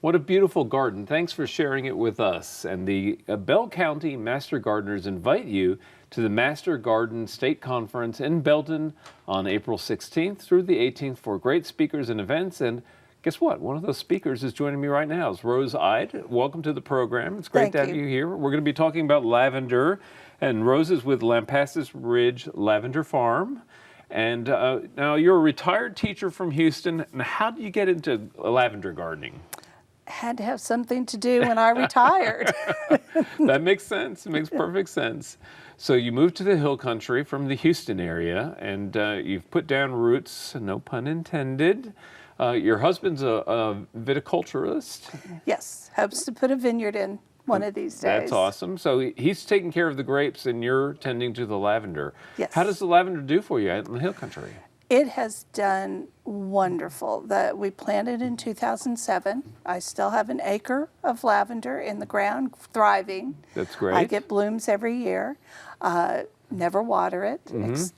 What a beautiful garden. Thanks for sharing it with us. And the Bell County Master Gardeners invite you to the Master Garden State Conference in Belton on April 16th through the 18th for great speakers and events. And guess what? One of those speakers is joining me right now. It's Rose Eide. Welcome to the program. It's great to have you here. We're going to be talking about lavender, and Rose is with Lampasas Ridge Lavender Farm. And now you're a retired teacher from Houston. And how did you get into lavender gardening? Had to have something to do when I retired. That makes sense. It makes perfect sense. So you moved to the hill country from the Houston area, and you've put down roots, no pun intended. Your husband's a viticulturist. Yes, hopes to put a vineyard in one of these days. That's awesome. So he's taking care of the grapes, and you're tending to the lavender. Yes. How does the lavender do for you out in the hill country? It has done wonderful. We planted in 2007. I still have an acre of lavender in the ground, thriving. That's great. I get blooms every year. Never water it.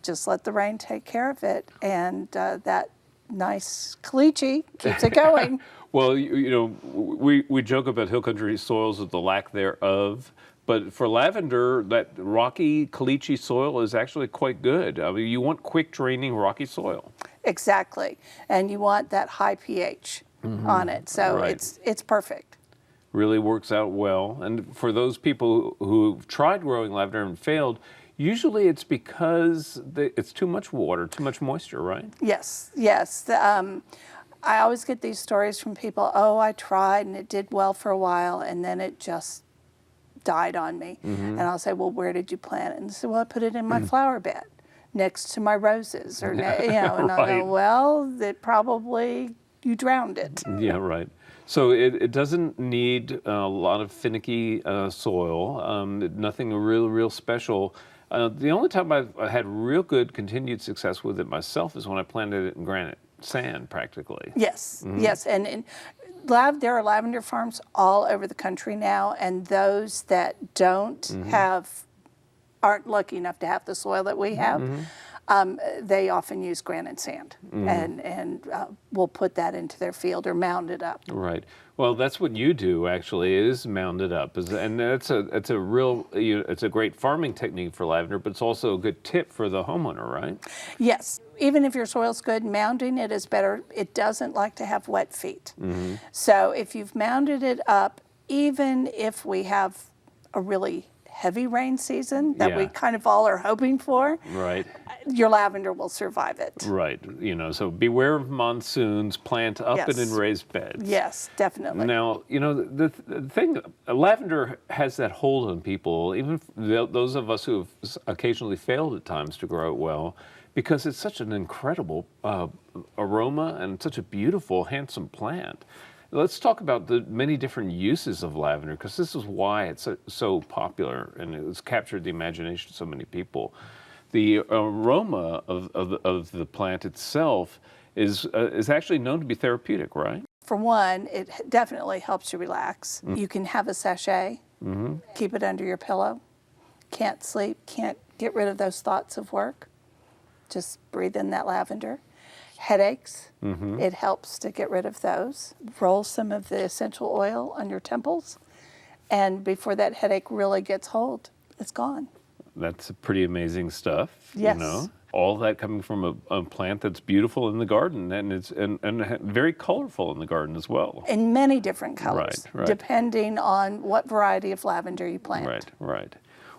Just let the rain take care of it. And that nice caliche keeps it going. Well, you know, we joke about hill country soils with the lack thereof. But for lavender, that rocky caliche soil is actually quite good. I mean, you want quick draining rocky soil. Exactly. And you want that high pH on it. So Right. it's perfect. Really works out well. And for those people who've tried growing lavender and failed, usually it's because it's too much water, too much moisture, right? Yes, yes. I always get these stories from people, oh, I tried and it did well for a while and then it just died on me. And I'll say, well, where did you plant it? And they say, well, I put it in my flower bed next to my roses, or and I'll go, well, that probably you drowned it. Yeah, right. So it doesn't need a lot of finicky soil, nothing real special. The only time I've had real good continued success with it myself is when I planted it in granite sand, practically. Yes, yes, and there are lavender farms all over the country now, and those that don't aren't lucky enough to have the soil that we have, they often use granite sand, and will put that into their field or mound it up. Right. Well, that's what you do actually, is mound it up, and it's a real it's a great farming technique for lavender, but it's also a good tip for the homeowner, right? Yes. Even if your soil's good, mounding it is better. It doesn't like to have wet feet. So if you've mounded it up, even if we have a really heavy rain season that we kind of all are hoping for, right, your lavender will survive it. Right. So beware of monsoons, plant up and in raised beds. Yes, definitely. Now, the thing, lavender has that hold on people, even those of us who have occasionally failed at times to grow it well, because it's such an incredible aroma and such a beautiful, handsome plant. Let's talk about the many different uses of lavender, because this is why it's so popular and it's captured the imagination of so many people. The aroma of the plant itself is actually known to be therapeutic, right? For one, it definitely helps you relax. You can have a sachet, keep it under your pillow. Can't sleep, can't get rid of those thoughts of work. Just breathe in that lavender. Headaches, it helps to get rid of those. Roll some of the essential oil on your temples, and before that headache really gets hold, it's gone. That's pretty amazing stuff. Yes. All that coming from a plant that's beautiful in the garden, and it's and very colorful in the garden as well. In many different colors, right. depending on what variety of lavender you plant. Right.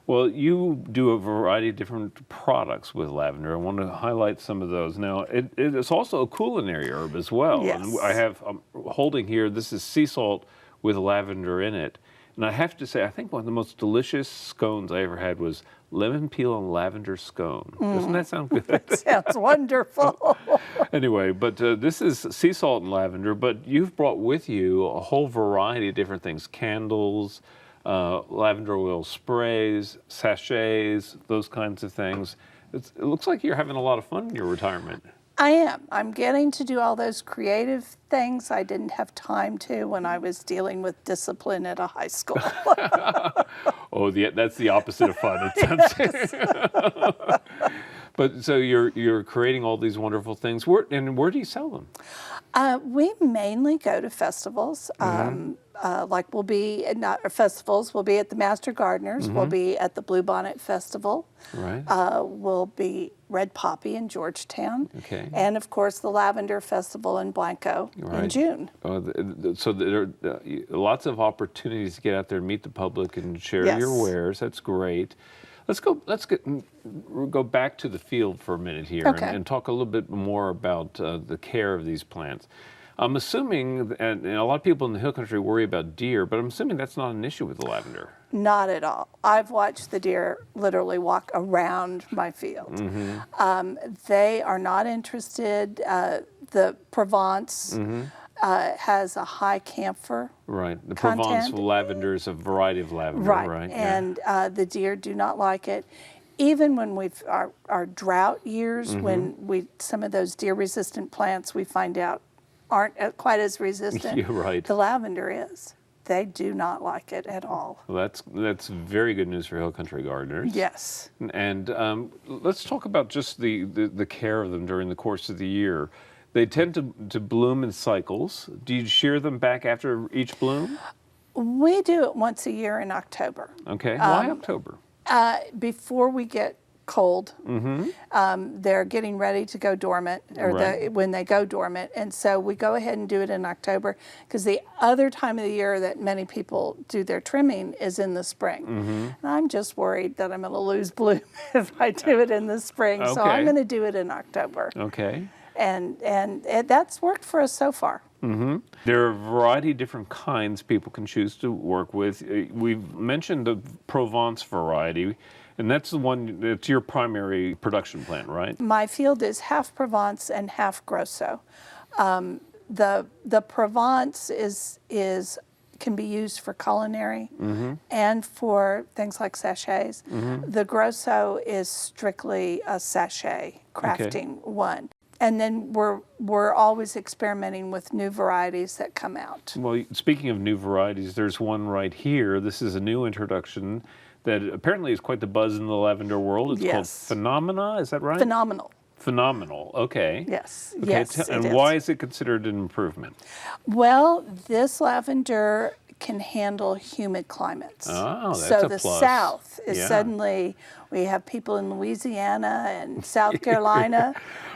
Well, you do a variety of different products with lavender. I want to highlight some of those. Now, it is also a culinary herb as well. Yes. And I'm holding here, this is sea salt with lavender in it. And I have to say, I think one of the most delicious scones I ever had was lemon peel and lavender scone. Doesn't that sound good? That sounds wonderful. Anyway, but this is sea salt and lavender, but you've brought with you a whole variety of different things, candles, lavender oil sprays, sachets, those kinds of things. It looks like you're having a lot of fun in your retirement. I am. I'm getting to do all those creative things I didn't have time to when I was dealing with discipline at a high school. That's the opposite of fun, it sounds. But so you're creating all these wonderful things. Where do you sell them? We mainly go to festivals. Like we'll be at festivals. We'll be at the Master Gardeners. We'll be at the Bluebonnet Festival. Right. We'll be Red Poppy in Georgetown. Okay. And of course the Lavender Festival in Blanco in June. So there are lots of opportunities to get out there and meet the public and share Yes. your wares. That's great. Let's go back to the field for a minute here Okay. and talk a little bit more about the care of these plants. I'm assuming, and a lot of people in the hill country worry about deer, but I'm assuming that's not an issue with the lavender. Not at all. I've watched the deer literally walk around my field. They are not interested. The Provence has a high camphor. Right. The Content. Provence lavender is a variety of lavender, right? Yeah. And the deer do not like it. Even when we've our drought years, when some of those deer-resistant plants we find out aren't quite as resistant. You're right. The lavender is. They do not like it at all. Well, that's very good news for hill country gardeners. Yes. And let's talk about just the care of them during the course of the year. They tend to bloom in cycles. Do you shear them back after each bloom? We do it once a year in October. Okay. Why October? Before we get cold, they're getting ready to go dormant, or Right. when they go dormant. And so we go ahead and do it in October, because the other time of the year that many people do their trimming is in the spring. And I'm just worried that I'm going to lose bloom if I do it in the spring. So Okay. I'm going to do it in October. Okay. And that's worked for us so far. There are a variety of different kinds people can choose to work with. We've mentioned the Provence variety, and that's the one that's your primary production plant, right? My field is half Provence and half Grosso. The Provence can be used for culinary and for things like sachets. The Grosso is strictly a sachet crafting one. And then we're always experimenting with new varieties that come out. Well, speaking of new varieties, there's one right here. This is a new introduction that apparently is quite the buzz in the lavender world. It's called Yes. Phenomena, is that right? Phenomenal. Phenomenal, okay. Yes. Okay, Yes. and it is. why is it considered an improvement? Well, this lavender can handle humid climates. Oh, that's so a the plus. South is Yeah. suddenly, we have people in Louisiana and South Carolina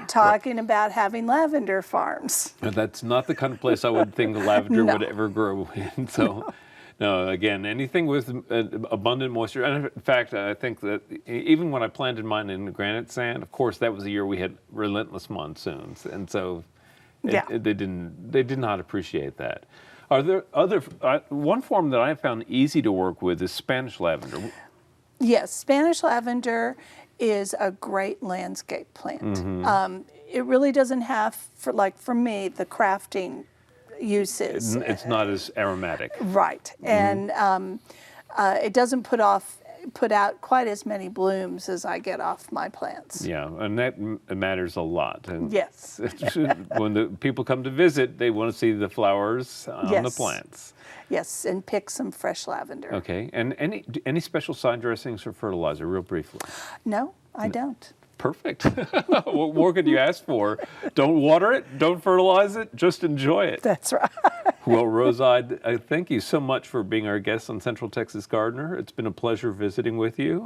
talking about having lavender farms. And that's not the kind of place I would think lavender No. would ever grow in. So, no, again, anything with abundant moisture. And in fact, I think that even when I planted mine in granite sand, of course, that was the year we had relentless monsoons. And so Yeah. they did not appreciate that. Are there other, one form that I found easy to work with is Spanish lavender. Yes, Spanish lavender is a great landscape plant. It really doesn't have, for me, the crafting uses. It's not as aromatic. Right, and it doesn't put out quite as many blooms as I get off my plants. Yeah, and that matters a lot. And Yes. when the people come to visit, they want to see the flowers on the Yes. plants. Yes, and pick some fresh lavender. Okay, and any special side dressings or fertilizer, real briefly? No, I don't. Perfect. What more could you ask for? Don't water it, don't fertilize it, just enjoy it. That's right. Well, Rose Eide, thank you so much for being our guest on Central Texas Gardener. It's been a pleasure visiting with you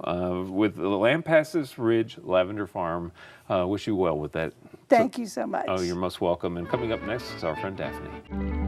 with the Lampasas Ridge Lavender Farm. Wish you well with that. Thank you so much. Oh, you're most welcome. And coming up next is our friend Daphne.